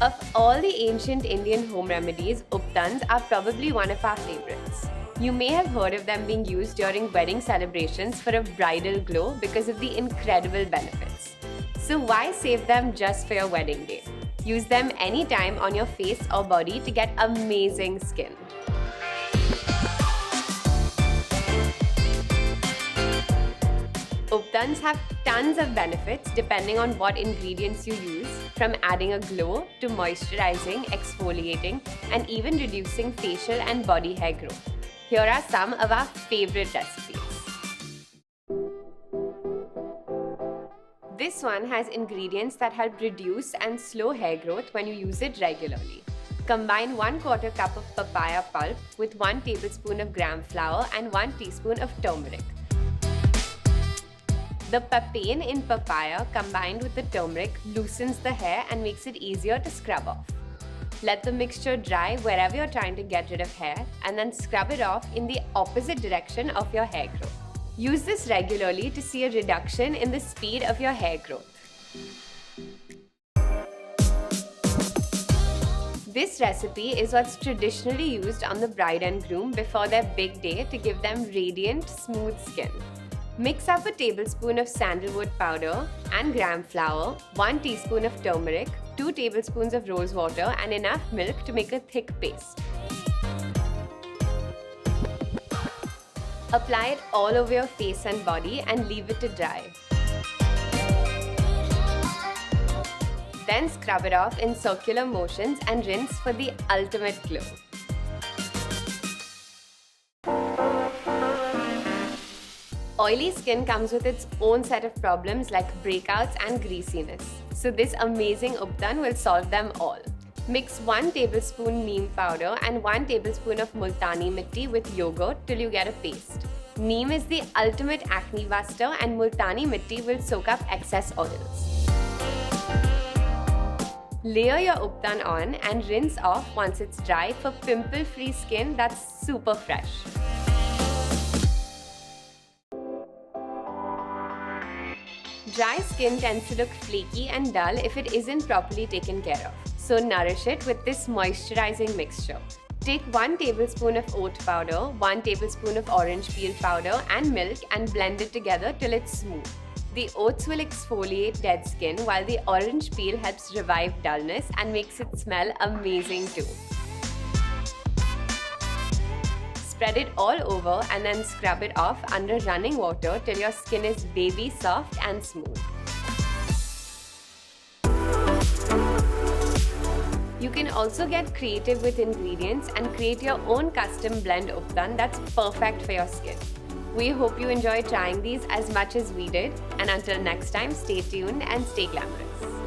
Of all the ancient Indian home remedies, uptans are probably one of our favorites. You may have heard of them being used during wedding celebrations for a bridal glow because of the incredible benefits. So why save them just for your wedding day? Use them anytime on your face or body to get amazing skin. Uptans have tons of benefits depending on what ingredients you use, from adding a glow to moisturizing, exfoliating, and even reducing facial and body hair growth. Here are some of our favorite recipes. This one has ingredients that help reduce and slow hair growth when you use it regularly. Combine 1/4 cup of papaya pulp with 1 tablespoon of gram flour and 1 teaspoon of turmeric. The papain in papaya combined with the turmeric loosens the hair and makes it easier to scrub off. Let the mixture dry wherever you're trying to get rid of hair and then scrub it off in the opposite direction of your hair growth. Use this regularly to see a reduction in the speed of your hair growth. This recipe is what's traditionally used on the bride and groom before their big day to give them radiant, smooth skin. Mix up a tablespoon of sandalwood powder and gram flour, 1 teaspoon of turmeric, 2 tablespoons of rose water, and enough milk to make a thick paste. Apply it all over your face and body and leave it to dry. Then scrub it off in circular motions and rinse for the ultimate glow. Oily skin comes with its own set of problems like breakouts and greasiness. So this amazing uptan will solve them all. Mix 1 tablespoon neem powder and 1 tablespoon of multani mitti with yogurt till you get a paste. Neem is the ultimate acne buster and multani mitti will soak up excess oils. Layer your uptan on and rinse off once it's dry for pimple-free skin that's super fresh. Dry skin tends to look flaky and dull if it isn't properly taken care of. So nourish it with this moisturizing mixture. Take 1 tablespoon of oat powder, 1 tablespoon of orange peel powder and milk and blend it together till it's smooth. The oats will exfoliate dead skin while the orange peel helps revive dullness and makes it smell amazing too. Spread it all over and then scrub it off under running water till your skin is baby soft and smooth. You can also get creative with ingredients and create your own custom blend uptan that's perfect for your skin. We hope you enjoyed trying these as much as we did, and until next time, stay tuned and stay glamorous.